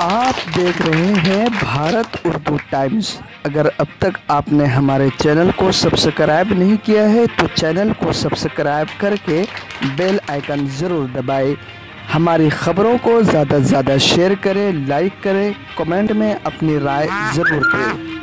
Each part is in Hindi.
आप देख रहे हैं भारत उर्दू टाइम्स। अगर अब तक आपने हमारे चैनल को सब्सक्राइब नहीं किया है तो चैनल को सब्सक्राइब करके बेल आइकन ज़रूर दबाएं। हमारी ख़बरों को ज़्यादा से ज़्यादा शेयर करें, लाइक करें, कमेंट में अपनी राय ज़रूर दें।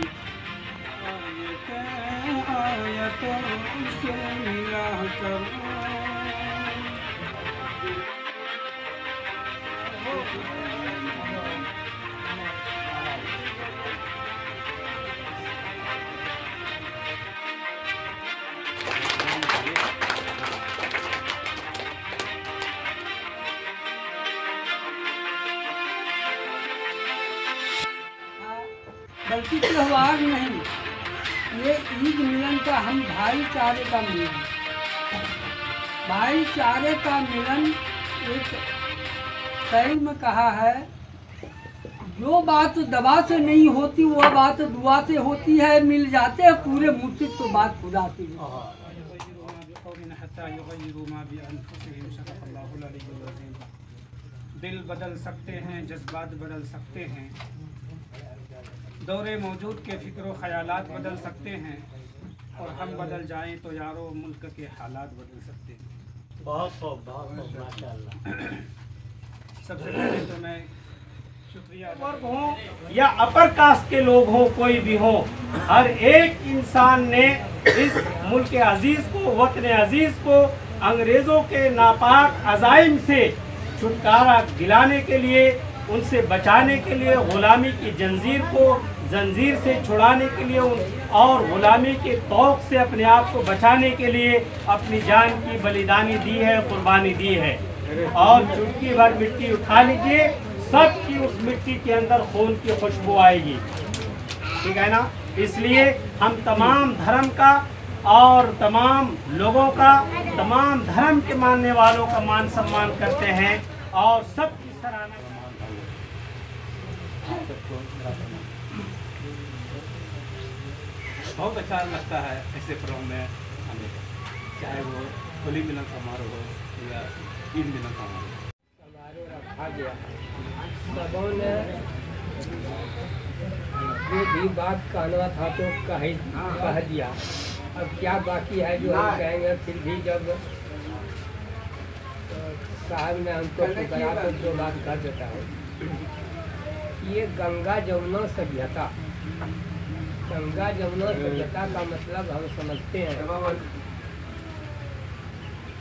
बल्कि त्यौहार नहीं, ये ईद मिलन का हम भाईचारे का मिलन, भाईचारे का मिलन। एक शैर में कहा है, जो बात दवा से नहीं होती वह बात दुआ से होती है। मिल जाते हैं पूरे मुर्शिद तो बात खुदा की है। दिल बदल सकते हैं, जज्बात बदल सकते हैं, दौरे मौजूद के फ़िक्र ख़यालात बदल सकते हैं, और हम बदल जाएं तो यारो मुल्क के हालात बदल सकते हैं। बहुत माशाअल्लाह। सबसे पहले तो मैं शुक्रिया हो या अपर कास्ट के लोग हों, कोई भी हो, हर एक इंसान ने इस मुल्क अजीज़ को, वतन अजीज़ को अंग्रेज़ों के नापाक अज़ाइम से छुटकारा दिलाने के लिए, उनसे बचाने के लिए, ग़ुलामी की जंजीर से छुड़ाने के लिए और ग़ुलामी के तौक़ से अपने आप को बचाने के लिए अपनी जान की बलिदानी दी है, कुर्बानी दी है। और चुटकी भर मिट्टी उठा लीजिए, सबकी उस मिट्टी के अंदर खून की खुशबू आएगी, ठीक है ना। इसलिए हम तमाम धर्म का और तमाम लोगों का, तमाम धर्म के मानने वालों का मान सम्मान करते हैं और सबकी सराहना। बहुत अच्छा लगता है ऐसे प्रोग्राम में आने का, चाहे वो होली मिलन समारोह हो या ईद मिलन समारोह रखा गया। सबों ने जो भी बात कहना था तो कह दिया। अब क्या बाकी है जो हम कहेंगे। फिर भी जब साहब ने हमको पुकारा तो जो बात कर देता है, ये गंगा जमुना सभ्यता, गंगा जमुना सभ्यता का मतलब हम समझते हैं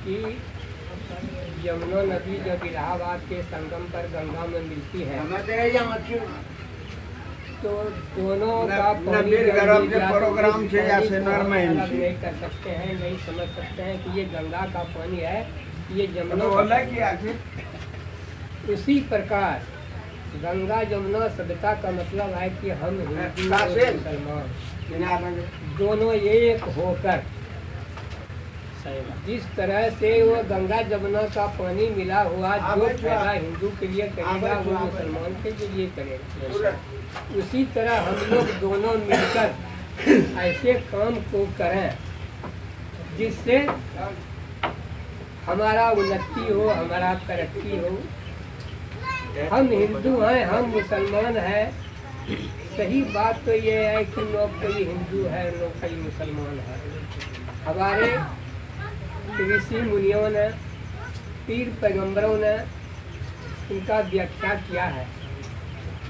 कि यमुना नदी जब इलाहाबाद के संगम पर गंगा में मिलती है तो दोनों का पानी प्रोग्राम नहीं कर सकते हैं, नहीं समझ सकते हैं कि ये गंगा का पानी है, ये जमुना की। उसी प्रकार गंगा जमुना सभ्यता का मतलब है कि हम हिंदू और मुसलमान दोनों एक होकर, जिस तरह से वो गंगा जमुना का पानी मिला हुआ जो फायदा हिंदू के लिए करेगा वो मुसलमान के लिए करेगा, उसी तरह हम लोग दोनों मिलकर ऐसे काम को करें जिससे हमारा उन्नति हो, हमारा तरक्की हो। हम हिंदू हैं, हम मुसलमान हैं। सही बात तो ये है कि लोग कोई हिंदू है, लोग कोई मुसलमान है। हमारे ऋषि मुनियों ने, पीर पैगंबरों ने इनका व्याख्या किया है,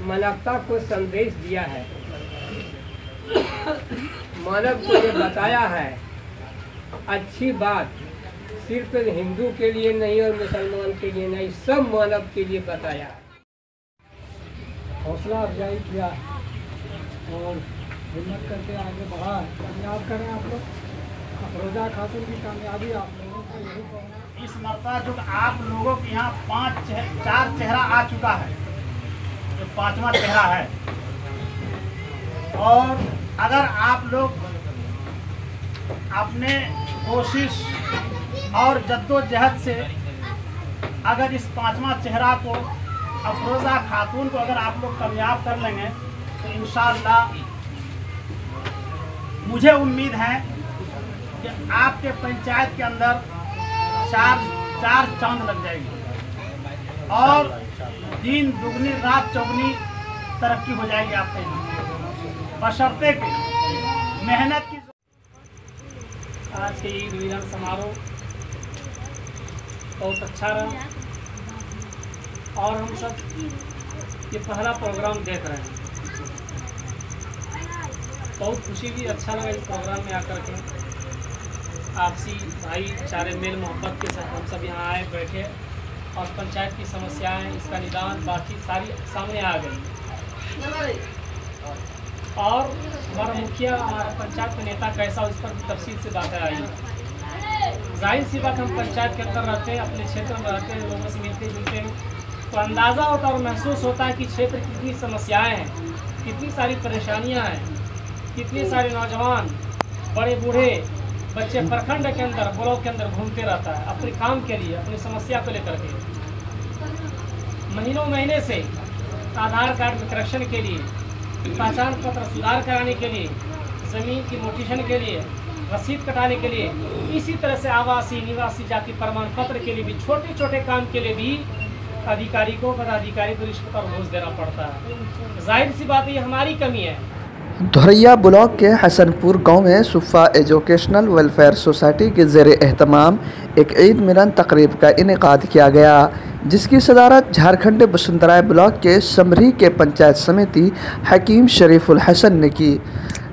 मानवता को संदेश दिया है, मानव को ये बताया है अच्छी बात सिर्फ हिंदू के लिए नहीं और मुसलमान के लिए नहीं, सब मानव के लिए बताया है। हौसला अफजाई किया और हिम्मत करके आगे बढ़ा। कामयाब करें आप लोग, अफरोजा खातून की कामयाबी आप लोगों का यही कहना। इस मरतबा जो आप लोगों के यहाँ 4 चेहरा आ चुका है, जो 5वां चेहरा है, और अगर आप लोग अपने कोशिश और जद्दोजहद से अगर इस 5वां चेहरा को, अफरोज़ा खातून को अगर आप लोग कामयाब कर लेंगे तो इंशाअल्लाह मुझे उम्मीद है कि आपके पंचायत के अंदर चार चांद लग जाएगी। और दिन दुगनी रात चौगनी तरक्की हो जाएगी आपके यहाँ, बशर्ते कि मेहनत की। आज के ईद मिलन समारोह बहुत अच्छा रहा और हम सब ये पहला प्रोग्राम देख रहे हैं। बहुत खुशी भी, अच्छा लगा इस प्रोग्राम में आकर के। आपसी भाईचारे मेल मोहब्बत के साथ हम सब यहाँ आए बैठे और पंचायत की समस्याएं, इसका निदान, बाकी सारी सामने आ गई। और हमारा मुखिया, हमारा पंचायत का नेता कैसा, उस पर तफसील से बातें आई। जाहिर सी बात, हम पंचायत के अंदर रहते हैं, अपने क्षेत्र में रहते हैं, लोगों से मिलते जुलते हैं, तो अंदाज़ा होता है और महसूस होता है कि क्षेत्र की कितनी समस्याएं हैं, कितनी सारी परेशानियां हैं, कितने सारे नौजवान, बड़े बूढ़े, बच्चे प्रखंड के अंदर, ब्लॉक के अंदर घूमते रहता है अपने काम के लिए, अपनी समस्या को लेकर के। महीनों से आधार कार्ड में करेक्शन के लिए, पहचान पत्र सुधार कराने के लिए, ज़मीन की नोटिशन के लिए, रसीद कटाने के लिए, इसी तरह से आवासीय निवासी जाति प्रमाण पत्र के लिए भी, छोटे छोटे काम के लिए भी अधिकारी को, पदाधिकारी को रिश्वत और घूस देना पड़ता है। जाहिर सी बात, ये हमारी कमी है। धोरैया ब्लॉक के हसनपुर गांव में सुफ़ा एजुकेशनल वेलफेयर सोसाइटी के ज़ेरे एहतमाम एक ईद मिलन तकरीब का इनेकाद किया गया, जिसकी सदारत झारखंड बसुंधरा ब्लॉक के समरी के पंचायत समिति हकीम शरीफुल हसन ने की।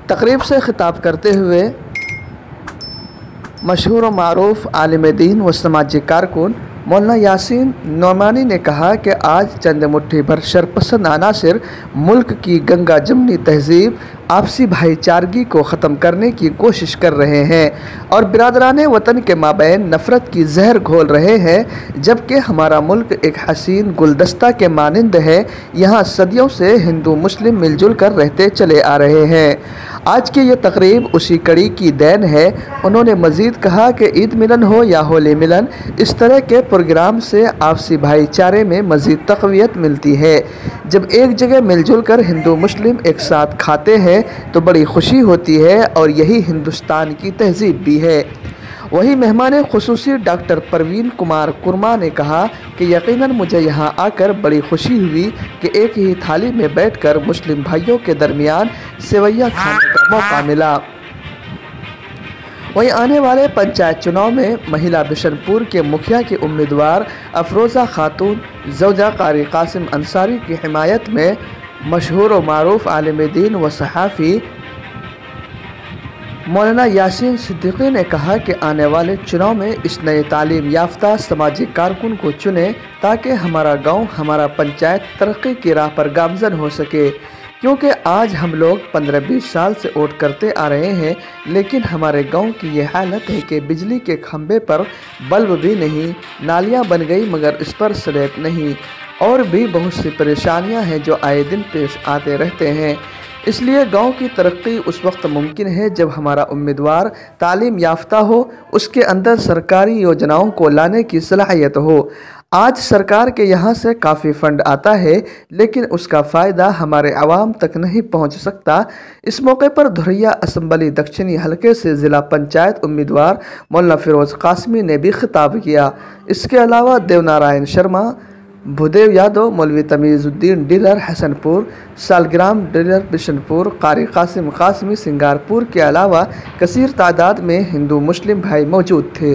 तकरीब से खिताब करते हुए मशहूर व मारूफ आलिम दीन व समाजी कारकुन मौलाना यासीन नौमानी ने कहा कि आज चंद मुट्ठी भर शरपसंद अनासिर मुल्क की गंगा जमनी तहजीब, आपसी भाईचारगी को ख़त्म करने की कोशिश कर रहे हैं और बिरादरान वतन के माबैन नफ़रत की जहर घोल रहे हैं, जबकि हमारा मुल्क एक हसीन गुलदस्ता के मानिंद है। यहाँ सदियों से हिंदू मुस्लिम मिलजुल कर रहते चले आ रहे हैं। आज की ये तकरीब उसी कड़ी की देन है। उन्होंने मज़ीद कहा कि ईद मिलन हो या होली मिलन, इस तरह के प्रोग्राम से आपसी भाईचारे में मज़ीद तक़वियत मिलती है। जब एक जगह मिलजुल कर हिंदू मुस्लिम एक साथ खाते हैं तो बड़ी खुशी होती है और यही हिंदुस्तान की तहजीब भी है। वहीं मेहमान खुसूसी डॉक्टर परवीन कुमार कुरमा ने कहा कि यकीनन मुझे यहाँ आकर बड़ी खुशी हुई कि एक ही थाली में बैठकर मुस्लिम भाइयों के दरमियान सेवैया खाने का मौका मिला। वहीं आने वाले पंचायत चुनाव में महिला बिशनपुर के मुखिया की उम्मीदवार अफरोज़ा खातून ज़ौजा कारी कासिम अंसारी की हिमायत में मशहूर व मारूफ आलिम दीन व सहाफ़ी मौलाना यासीन सिद्दीकी ने कहा कि आने वाले चुनाव में इस नए तालीम याफ्ता समाजी कारकुन को चुने ताकि हमारा गांव, हमारा पंचायत तरक्की की राह पर गामजन हो सके। क्योंकि आज हम लोग 15-20 साल से वोट करते आ रहे हैं, लेकिन हमारे गांव की ये हालत है कि बिजली के खंभे पर बल्ब भी नहीं, नालियां बन गई मगर इस पर स्लैब नहीं, और भी बहुत सी परेशानियां हैं जो आए दिन पेश आते रहते हैं। इसलिए गांव की तरक्की उस वक्त मुमकिन है जब हमारा उम्मीदवार तालीम याफ्ता हो, उसके अंदर सरकारी योजनाओं को लाने की सलाहियत हो। आज सरकार के यहाँ से काफ़ी फ़ंड आता है, लेकिन उसका फ़ायदा हमारे आवाम तक नहीं पहुँच सकता। इस मौके पर धोरैया असम्बली दक्षिणी हलके से ज़िला पंचायत उम्मीदवार मौलाना फ़िरोज़ कासमी ने भी खिताब किया। इसके अलावा देवनारायण शर्मा, भूदेव यादव, मौलवी तमीज़ुद्दीन डीलर हसनपुर, सालग्राम डीलर बिशनपुर, कारी कासिम कासमी सिंगारपुर के अलावा कसीर तादाद में हिंदू मुस्लिम भाई मौजूद थे।